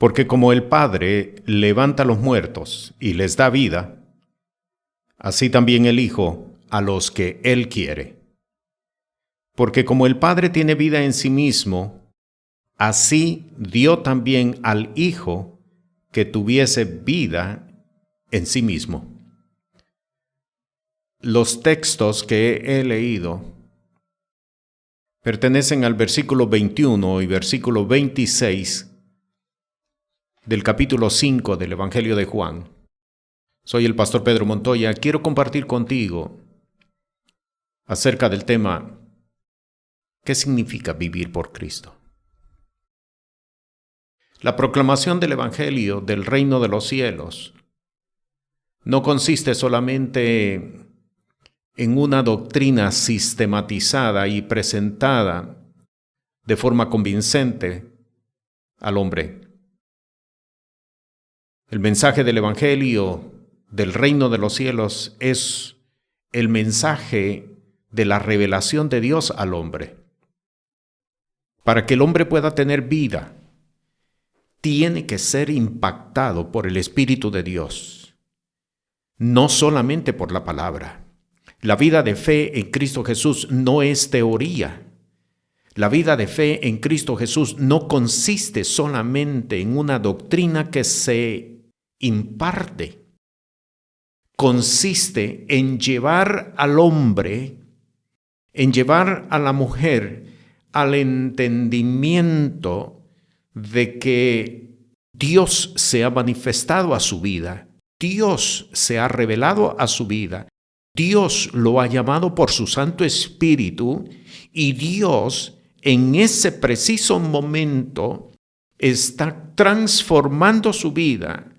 Porque como el Padre levanta a los muertos y les da vida, así también el Hijo a los que Él quiere. Porque como el Padre tiene vida en sí mismo, así dio también al Hijo que tuviese vida en sí mismo. Los textos que he leído pertenecen al versículo 21 y versículo 26 del capítulo 5 del Evangelio de Juan. Soy el pastor Pedro Montoya. Quiero compartir contigo acerca del tema ¿qué significa vivir por Cristo? La proclamación del Evangelio del reino de los cielos no consiste solamente en una doctrina sistematizada y presentada de forma convincente al hombre. El mensaje del Evangelio del reino de los cielos es el mensaje de la revelación de Dios al hombre. Para que el hombre pueda tener vida, tiene que ser impactado por el Espíritu de Dios, no solamente por la palabra. La vida de fe en Cristo Jesús no es teoría. La vida de fe en Cristo Jesús no consiste solamente en una doctrina que se imparte. Consiste en llevar al hombre, en llevar a la mujer al entendimiento de que Dios se ha manifestado a su vida, Dios se ha revelado a su vida, Dios lo ha llamado por su Santo Espíritu y Dios en ese preciso momento está transformando su vida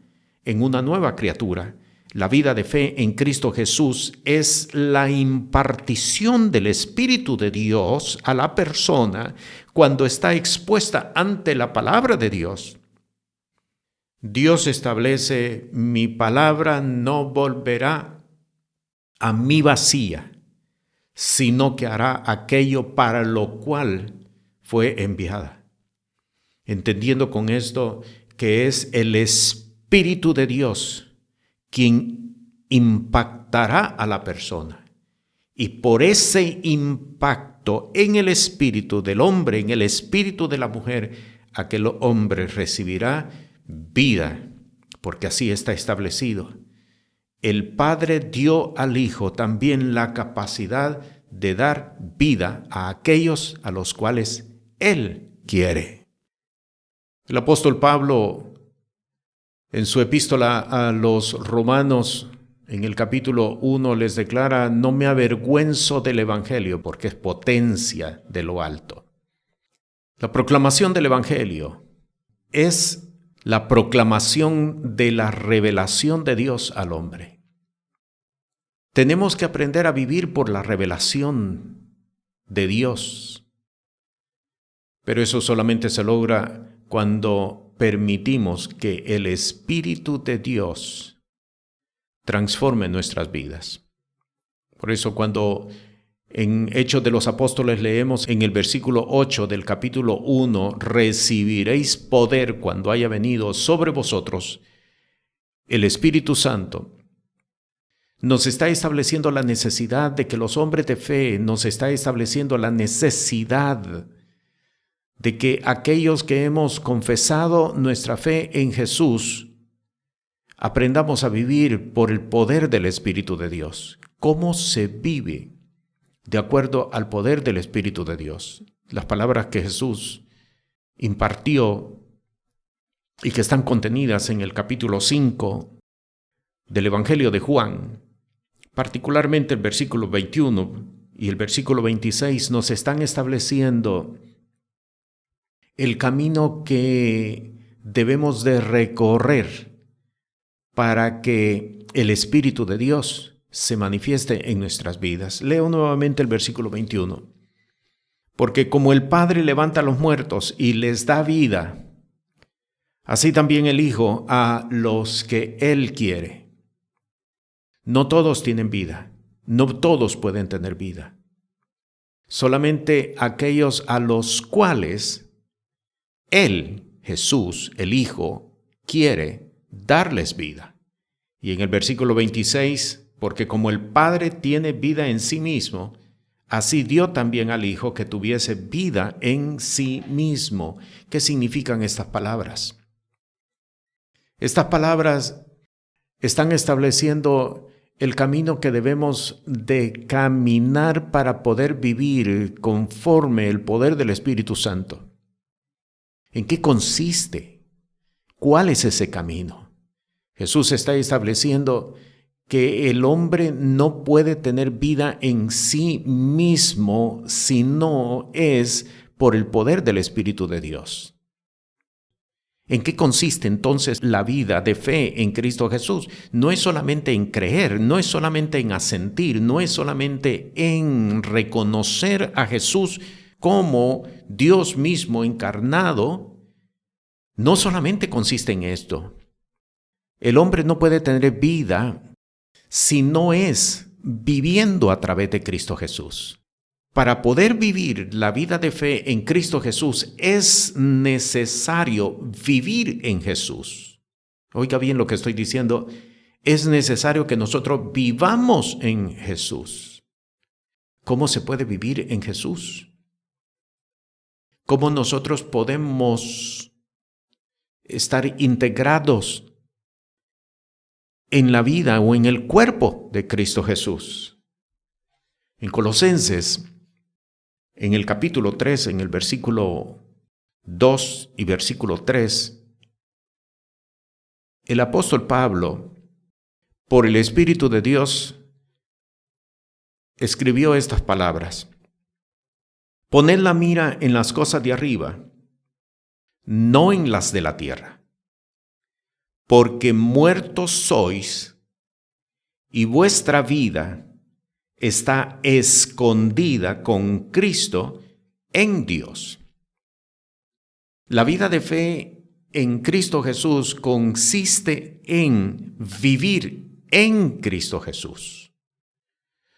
en una nueva criatura. La vida de fe en Cristo Jesús es la impartición del Espíritu de Dios a la persona cuando está expuesta ante la palabra de Dios. Dios establece: mi palabra no volverá a mí vacía, sino que hará aquello para lo cual fue enviada. Entendiendo con esto que es el Espíritu de Dios quien impactará a la persona. Y por ese impacto en el espíritu del hombre, en el espíritu de la mujer, aquel hombre recibirá vida, porque así está establecido. El Padre dio al Hijo también la capacidad de dar vida a aquellos a los cuales Él quiere. El apóstol Pablo, en su epístola a los Romanos, en el capítulo 1, les declara: no me avergüenzo del Evangelio, porque es potencia de lo alto. La proclamación del Evangelio es la proclamación de la revelación de Dios al hombre. Tenemos que aprender a vivir por la revelación de Dios. Pero eso solamente se logra cuando permitimos que el Espíritu de Dios transforme nuestras vidas. Por eso cuando en Hechos de los Apóstoles leemos en el versículo 8 del capítulo 1, recibiréis poder cuando haya venido sobre vosotros el Espíritu Santo, nos está estableciendo la necesidad de que los hombres de fe, nos está estableciendo la necesidad de que aquellos que hemos confesado nuestra fe en Jesús, aprendamos a vivir por el poder del Espíritu de Dios. ¿Cómo se vive de acuerdo al poder del Espíritu de Dios? Las palabras que Jesús impartió y que están contenidas en el capítulo 5 del Evangelio de Juan, particularmente el versículo 21 y el versículo 26, nos están estableciendo el camino que debemos de recorrer para que el Espíritu de Dios se manifieste en nuestras vidas. Leo nuevamente el versículo 21. Porque como el Padre levanta a los muertos y les da vida, así también el Hijo a los que Él quiere. No todos tienen vida, no todos pueden tener vida. Solamente aquellos a los cuales Él, Jesús, el Hijo, quiere darles vida. Y en el versículo 26, porque como el Padre tiene vida en sí mismo, así dio también al Hijo que tuviese vida en sí mismo. ¿Qué significan estas palabras? Estas palabras están estableciendo el camino que debemos de caminar para poder vivir conforme el poder del Espíritu Santo. ¿En qué consiste? ¿Cuál es ese camino? Jesús está estableciendo que el hombre no puede tener vida en sí mismo si no es por el poder del Espíritu de Dios. ¿En qué consiste entonces la vida de fe en Cristo Jesús? No es solamente en creer, no es solamente en asentir, no es solamente en reconocer a Jesús como Dios mismo encarnado. No solamente consiste en esto. El hombre no puede tener vida si no es viviendo a través de Cristo Jesús. Para poder vivir la vida de fe en Cristo Jesús es necesario vivir en Jesús. Oiga bien lo que estoy diciendo. Es necesario que nosotros vivamos en Jesús. ¿Cómo se puede vivir en Jesús? ¿Cómo nosotros podemos estar integrados en la vida o en el cuerpo de Cristo Jesús? En Colosenses, en el capítulo 3, en el versículo 2 y versículo 3, el apóstol Pablo, por el Espíritu de Dios, escribió estas palabras: poned la mira en las cosas de arriba, no en las de la tierra, porque muertos sois y vuestra vida está escondida con Cristo en Dios. La vida de fe en Cristo Jesús consiste en vivir en Cristo Jesús.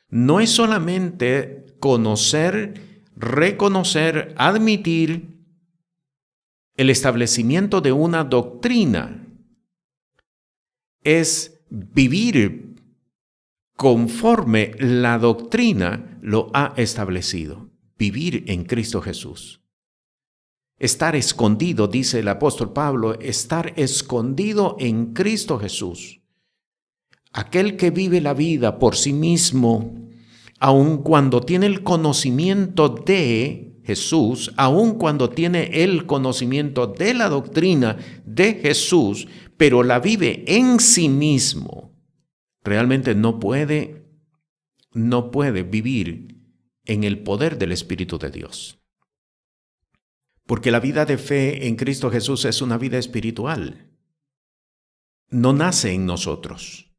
No es solamente conocer, reconocer, admitir el establecimiento de una doctrina. Es vivir conforme la doctrina lo ha establecido. Vivir en Cristo Jesús. Estar escondido, dice el apóstol Pablo, estar escondido en Cristo Jesús. Aquel que vive la vida por sí mismo, aun cuando tiene el conocimiento de Jesús, aun cuando tiene el conocimiento de la doctrina de Jesús, pero la vive en sí mismo, realmente no puede vivir en el poder del Espíritu de Dios. Porque la vida de fe en Cristo Jesús es una vida espiritual. No nace en nosotros.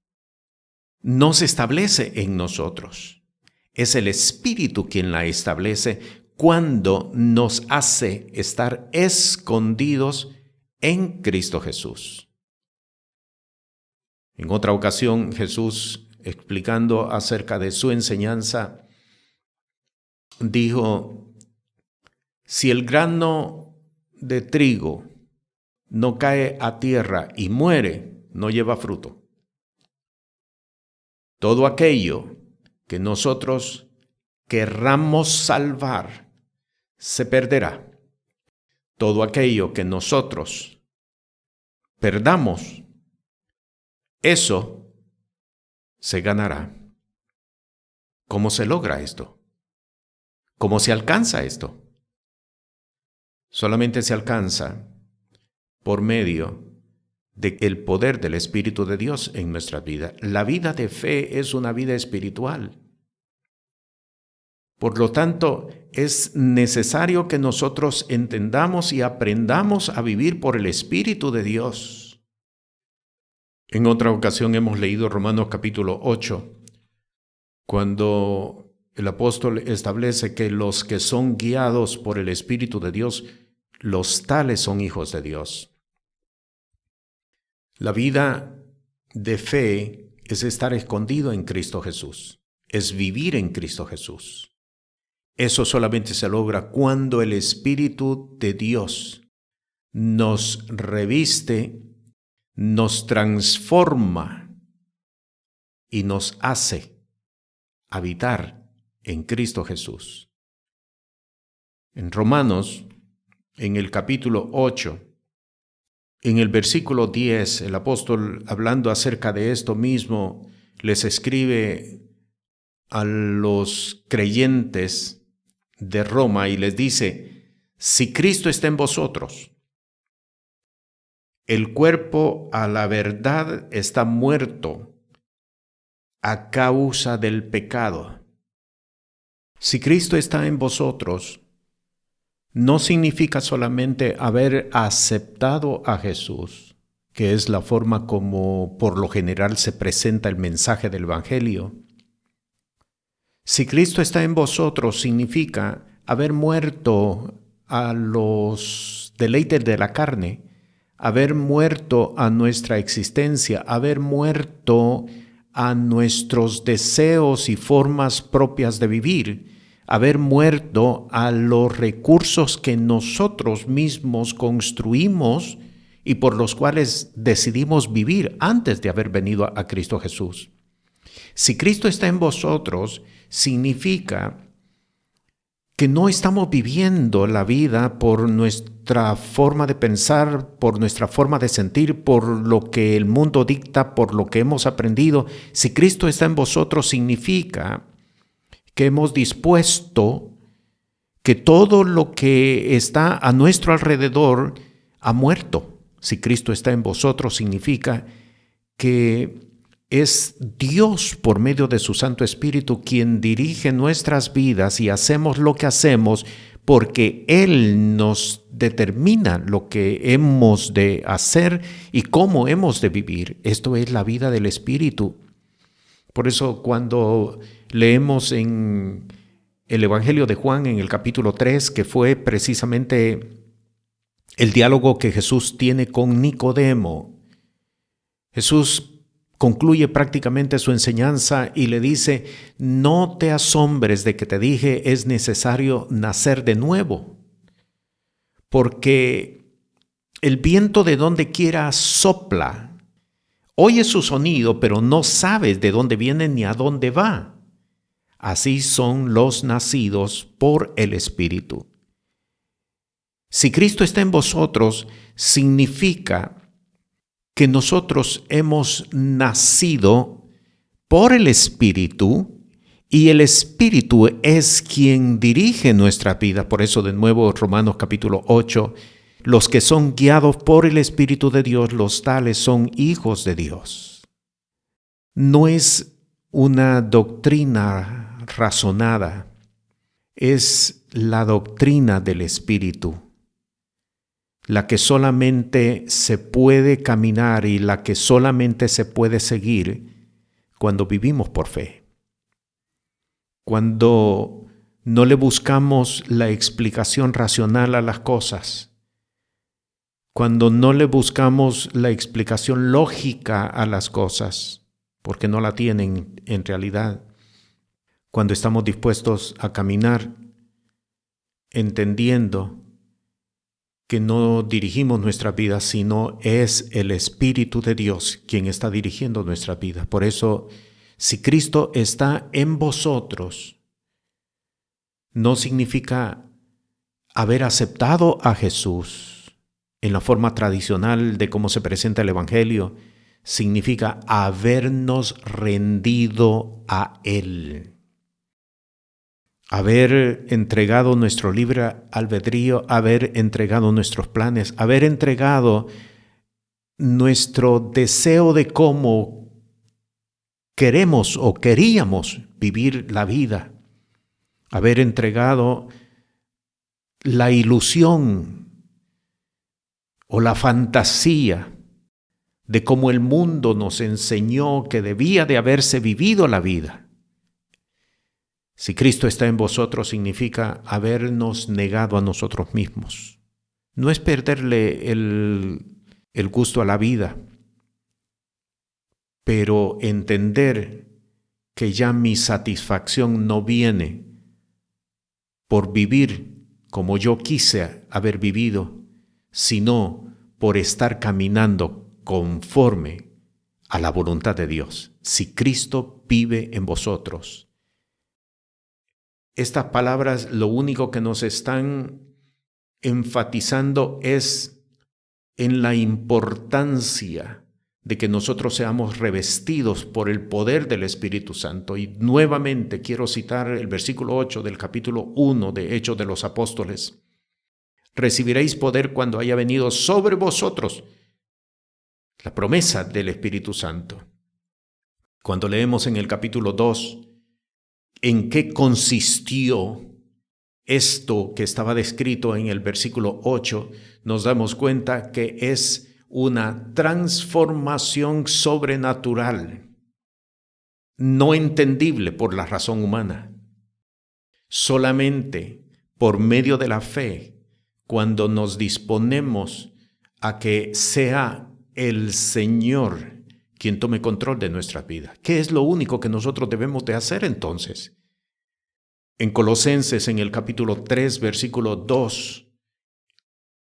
No se establece en nosotros. Es el Espíritu quien la establece cuando nos hace estar escondidos en Cristo Jesús. En otra ocasión, Jesús, explicando acerca de su enseñanza, dijo: si el grano de trigo no cae a tierra y muere, no lleva fruto. Todo aquello que nosotros querramos salvar se perderá. Todo aquello que nosotros perdamos, eso se ganará. ¿Cómo se logra esto? ¿Cómo se alcanza esto? Solamente se alcanza por medio del poder del Espíritu de Dios en nuestra vida. La vida de fe es una vida espiritual. Por lo tanto, es necesario que nosotros entendamos y aprendamos a vivir por el Espíritu de Dios. En otra ocasión hemos leído Romanos capítulo 8, cuando el apóstol establece que los que son guiados por el Espíritu de Dios, los tales son hijos de Dios. La vida de fe es estar escondido en Cristo Jesús, es vivir en Cristo Jesús. Eso solamente se logra cuando el Espíritu de Dios nos reviste, nos transforma y nos hace habitar en Cristo Jesús. En Romanos, en el capítulo 8, en el versículo 10, el apóstol, hablando acerca de esto mismo, les escribe a los creyentes de Roma y les dice: si Cristo está en vosotros, el cuerpo a la verdad está muerto a causa del pecado. Si Cristo está en vosotros, no significa solamente haber aceptado a Jesús, que es la forma como por lo general se presenta el mensaje del Evangelio. Si Cristo está en vosotros, significa haber muerto a los deleites de la carne, haber muerto a nuestra existencia, haber muerto a nuestros deseos y formas propias de vivir, haber muerto a los recursos que nosotros mismos construimos y por los cuales decidimos vivir antes de haber venido a Cristo Jesús. Si Cristo está en vosotros, significa que no estamos viviendo la vida por nuestra forma de pensar, por nuestra forma de sentir, por lo que el mundo dicta, por lo que hemos aprendido. Si Cristo está en vosotros, significa que hemos dispuesto que todo lo que está a nuestro alrededor ha muerto. Si Cristo está en vosotros, significa que es Dios por medio de su Santo Espíritu quien dirige nuestras vidas y hacemos lo que hacemos porque Él nos determina lo que hemos de hacer y cómo hemos de vivir. Esto es la vida del Espíritu. Por eso cuando leemos en el Evangelio de Juan en el capítulo 3, que fue precisamente el diálogo que Jesús tiene con Nicodemo, Jesús concluye prácticamente su enseñanza y le dice: no te asombres de que te dije es necesario nacer de nuevo, porque el viento de donde quiera sopla, oyes su sonido, pero no sabes de dónde viene ni a dónde va. Así son los nacidos por el Espíritu. Si Cristo está en vosotros, significa que nosotros hemos nacido por el Espíritu y el Espíritu es quien dirige nuestra vida. Por eso de nuevo Romanos capítulo 8, los que son guiados por el Espíritu de Dios, los tales son hijos de Dios. No es una doctrina razonada, es la doctrina del Espíritu, la que solamente se puede caminar y la que solamente se puede seguir cuando vivimos por fe. Cuando no le buscamos la explicación racional a las cosas, cuando no le buscamos la explicación lógica a las cosas, porque no la tienen en realidad, cuando estamos dispuestos a caminar entendiendo que no dirigimos nuestra vida, sino es el Espíritu de Dios quien está dirigiendo nuestra vida. Por eso, si Cristo está en vosotros, no significa haber aceptado a Jesús en la forma tradicional de cómo se presenta el Evangelio, significa habernos rendido a Él. Haber entregado nuestro libre albedrío, haber entregado nuestros planes, haber entregado nuestro deseo de cómo queremos o queríamos vivir la vida, haber entregado la ilusión o la fantasía de cómo el mundo nos enseñó que debía de haberse vivido la vida. Si Cristo está en vosotros, significa habernos negado a nosotros mismos. No es perderle el gusto a la vida, pero entender que ya mi satisfacción no viene por vivir como yo quise haber vivido, sino por estar caminando conforme a la voluntad de Dios. Si Cristo vive en vosotros. Estas palabras lo único que nos están enfatizando es en la importancia de que nosotros seamos revestidos por el poder del Espíritu Santo. Y nuevamente quiero citar el versículo 8 del capítulo 1 de Hechos de los Apóstoles. Recibiréis poder cuando haya venido sobre vosotros la promesa del Espíritu Santo. Cuando leemos en el capítulo 2 en qué consistió esto que estaba descrito en el versículo 8, nos damos cuenta que es una transformación sobrenatural, no entendible por la razón humana. Solamente por medio de la fe, cuando nos disponemos a que sea el Señor quien tome control de nuestra vida. ¿Qué es lo único que nosotros debemos de hacer entonces? En Colosenses, en el capítulo 3, versículo 2,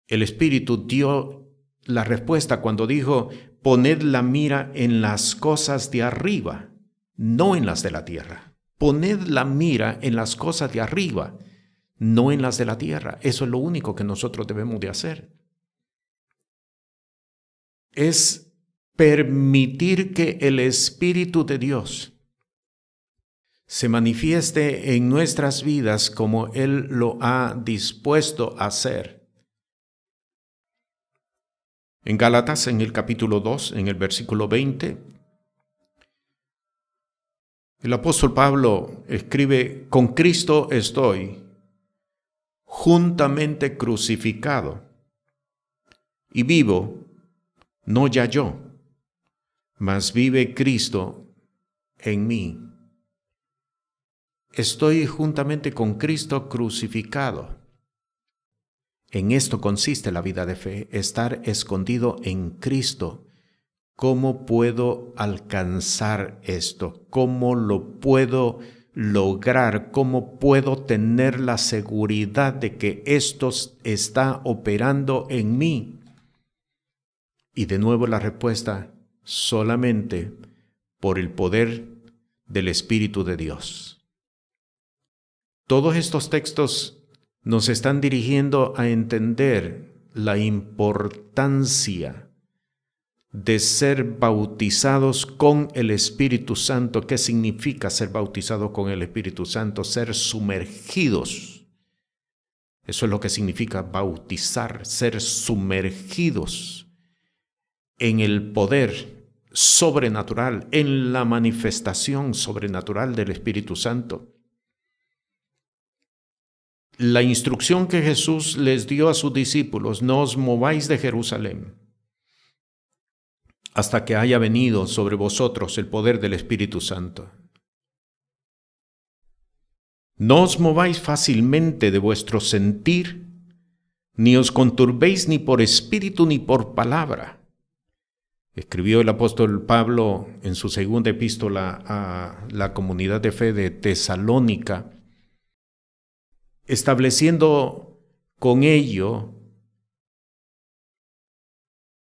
el Espíritu dio la respuesta cuando dijo: poned la mira en las cosas de arriba, no en las de la tierra. Poned la mira en las cosas de arriba, no en las de la tierra. Eso es lo único que nosotros debemos de hacer. Es permitir que el Espíritu de Dios se manifieste en nuestras vidas como Él lo ha dispuesto a hacer. En Gálatas, en el capítulo 2, en el versículo 20, el apóstol Pablo escribe: con Cristo estoy juntamente crucificado, y vivo, no ya yo, mas vive Cristo en mí. Estoy juntamente con Cristo crucificado. En esto consiste la vida de fe, estar escondido en Cristo. ¿Cómo puedo alcanzar esto? ¿Cómo lo puedo lograr? ¿Cómo puedo tener la seguridad de que esto está operando en mí? Y de nuevo la respuesta: solamente por el poder del Espíritu de Dios. Todos estos textos nos están dirigiendo a entender la importancia de ser bautizados con el Espíritu Santo. ¿Qué significa ser bautizado con el Espíritu Santo? Ser sumergidos. Eso es lo que significa bautizar, ser sumergidos en el poder sobrenatural, en la manifestación sobrenatural del Espíritu Santo. La instrucción que Jesús les dio a sus discípulos: no os mováis de Jerusalén hasta que haya venido sobre vosotros el poder del Espíritu Santo. No os mováis fácilmente de vuestro sentir, ni os conturbéis ni por espíritu ni por palabra. Escribió el apóstol Pablo en su segunda epístola a la comunidad de fe de Tesalónica, estableciendo con ello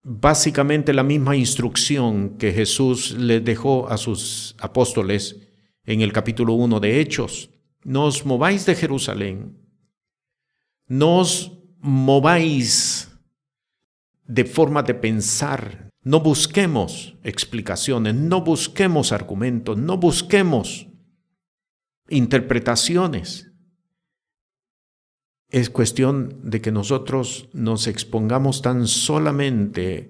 básicamente la misma instrucción que Jesús les dejó a sus apóstoles en el capítulo 1 de Hechos. No os mováis de Jerusalén, no os mováis de forma de pensar, no busquemos explicaciones, no busquemos argumentos, no busquemos interpretaciones. Es cuestión de que nosotros nos expongamos tan solamente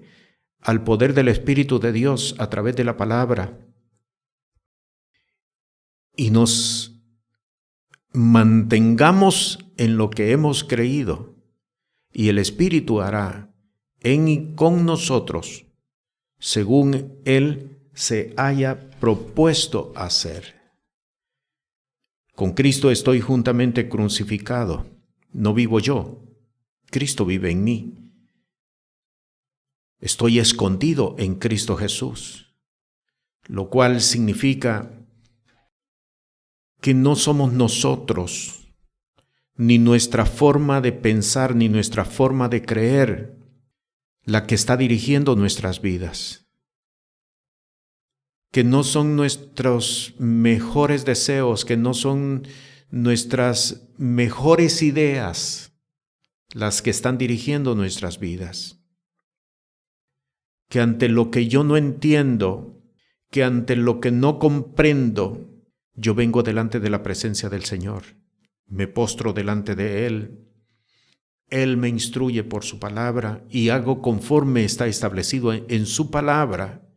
al poder del Espíritu de Dios a través de la palabra y nos mantengamos en lo que hemos creído, y el Espíritu hará en y con nosotros según Él se haya propuesto hacer. Con Cristo estoy juntamente crucificado. No vivo yo, Cristo vive en mí. Estoy escondido en Cristo Jesús, lo cual significa que no somos nosotros, ni nuestra forma de pensar, ni nuestra forma de creer, la que está dirigiendo nuestras vidas. Que no son nuestros mejores deseos, que no son nuestras mejores ideas las que están dirigiendo nuestras vidas. Que ante lo que yo no entiendo, que ante lo que no comprendo, yo vengo delante de la presencia del Señor, me postro delante de Él. Él me instruye por su palabra y hago conforme está establecido en su palabra.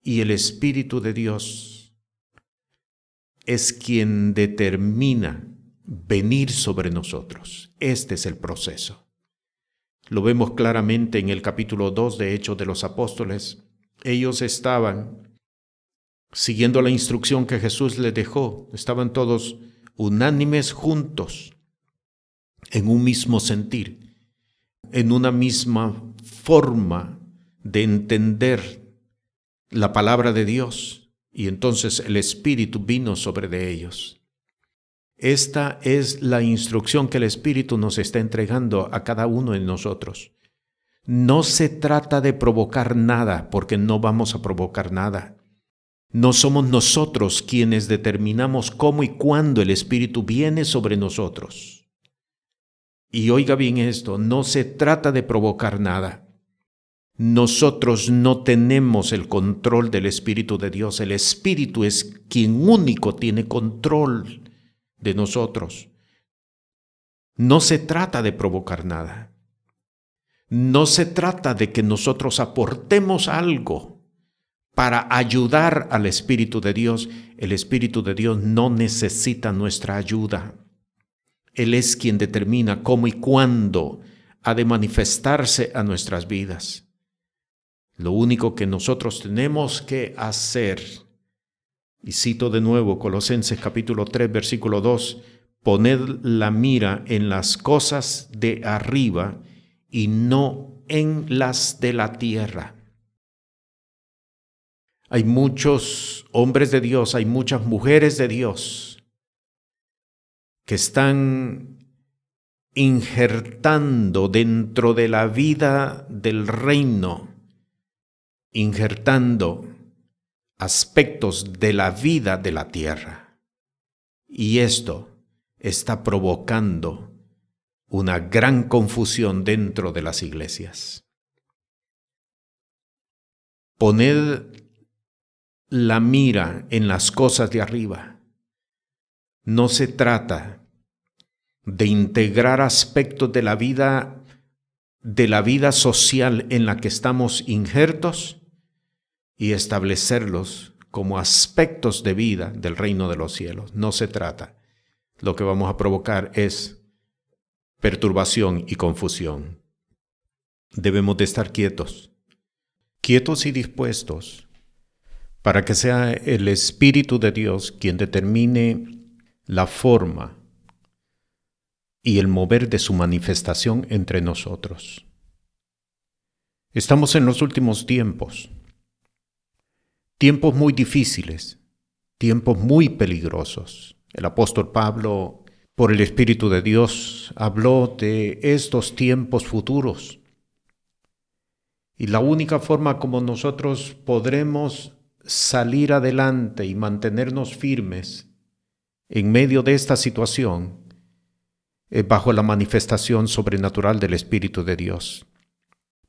Y el Espíritu de Dios es quien determina venir sobre nosotros. Este es el proceso. Lo vemos claramente en el capítulo 2 de Hechos de los Apóstoles. Ellos estaban siguiendo la instrucción que Jesús les dejó. Estaban todos unánimes juntos, en un mismo sentir, en una misma forma de entender la palabra de Dios. Y entonces el Espíritu vino sobre de ellos. Esta es la instrucción que el Espíritu nos está entregando a cada uno de nosotros. No se trata de provocar nada, porque no vamos a provocar nada. No somos nosotros quienes determinamos cómo y cuándo el Espíritu viene sobre nosotros. Y oiga bien esto, no se trata de provocar nada. Nosotros no tenemos el control del Espíritu de Dios. El Espíritu es quien único tiene control de nosotros. No se trata de provocar nada. No se trata de que nosotros aportemos algo para ayudar al Espíritu de Dios. El Espíritu de Dios no necesita nuestra ayuda. Él es quien determina cómo y cuándo ha de manifestarse a nuestras vidas. Lo único que nosotros tenemos que hacer, y cito de nuevo Colosenses capítulo 3, versículo 2, poned la mira en las cosas de arriba y no en las de la tierra. Hay muchos hombres de Dios, hay muchas mujeres de Dios que están injertando dentro de la vida del reino, injertando aspectos de la vida de la tierra. Y esto está provocando una gran confusión dentro de las iglesias. Poned la mira en las cosas de arriba. No se trata de integrar aspectos de la vida social en la que estamos injertos y establecerlos como aspectos de vida del reino de los cielos. No se trata. Lo que vamos a provocar es perturbación y confusión. Debemos de estar quietos y dispuestos para que sea el Espíritu de Dios quien determine la forma y el mover de su manifestación entre nosotros. Estamos en los últimos tiempos muy difíciles, tiempos muy peligrosos. El apóstol Pablo, por el Espíritu de Dios, habló de estos tiempos futuros. Y la única forma como nosotros podremos salir adelante y mantenernos firmes en medio de esta situación es bajo la manifestación sobrenatural del Espíritu de Dios.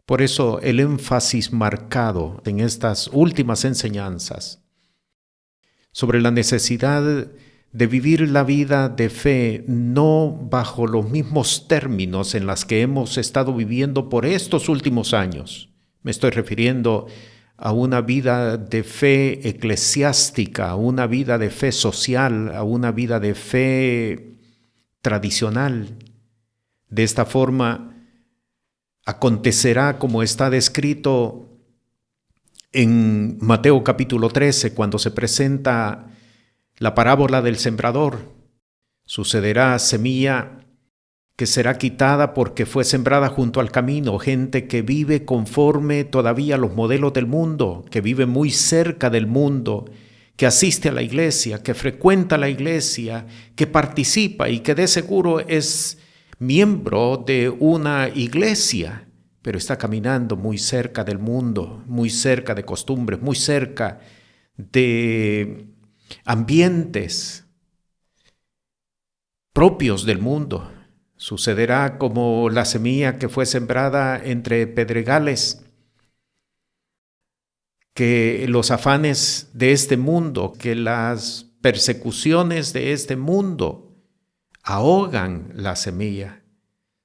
Por eso el énfasis marcado en estas últimas enseñanzas sobre la necesidad de vivir la vida de fe no bajo los mismos términos en los que hemos estado viviendo por estos últimos años. Me estoy refiriendo a una vida de fe eclesiástica, a una vida de fe social, a una vida de fe tradicional. De esta forma, acontecerá como está descrito en Mateo capítulo 13, cuando se presenta la parábola del sembrador. Sucederá semilla que será quitada porque fue sembrada junto al camino, gente que vive conforme todavía a los modelos del mundo, que vive muy cerca del mundo, que asiste a la iglesia, que frecuenta la iglesia, que participa y que de seguro es miembro de una iglesia, pero está caminando muy cerca del mundo, muy cerca de costumbres, muy cerca de ambientes propios del mundo. Sucederá como la semilla que fue sembrada entre pedregales, que los afanes de este mundo, que las persecuciones de este mundo ahogan la semilla.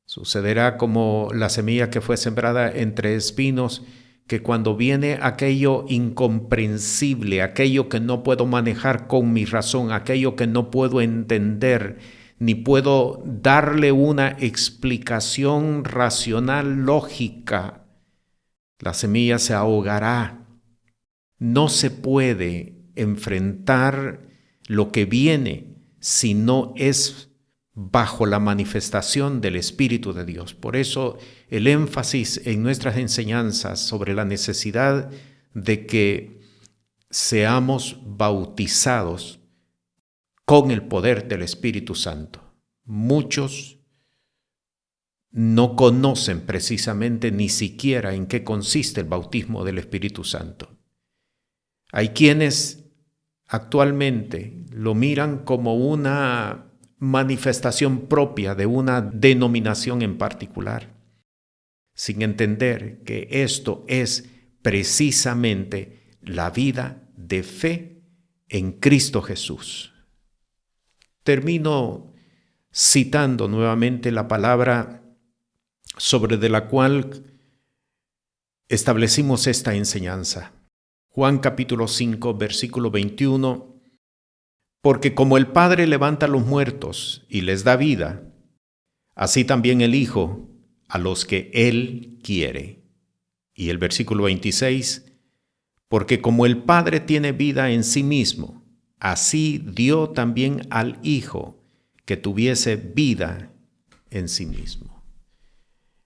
Sucederá como la semilla que fue sembrada entre espinos, que cuando viene aquello incomprensible, aquello que no puedo manejar con mi razón, aquello que no puedo entender, ni puedo darle una explicación racional, lógica, la semilla se ahogará. No se puede enfrentar lo que viene si no es bajo la manifestación del Espíritu de Dios. Por eso el énfasis en nuestras enseñanzas sobre la necesidad de que seamos bautizados con el poder del Espíritu Santo. Muchos no conocen precisamente ni siquiera en qué consiste el bautismo del Espíritu Santo. Hay quienes actualmente lo miran como una manifestación propia de una denominación en particular, sin entender que esto es precisamente la vida de fe en Cristo Jesús. Termino citando nuevamente la palabra sobre de la cual establecimos esta enseñanza. Juan capítulo 5, versículo 21, porque como el Padre levanta a los muertos y les da vida, así también el Hijo a los que Él quiere. Y el versículo 26, porque como el Padre tiene vida en sí mismo, así dio también al Hijo que tuviese vida en sí mismo.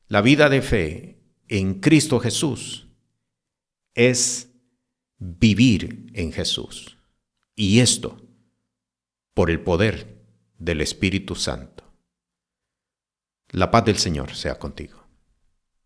La vida de fe en Cristo Jesús es vivir en Jesús. Y esto por el poder del Espíritu Santo. La paz del Señor sea contigo.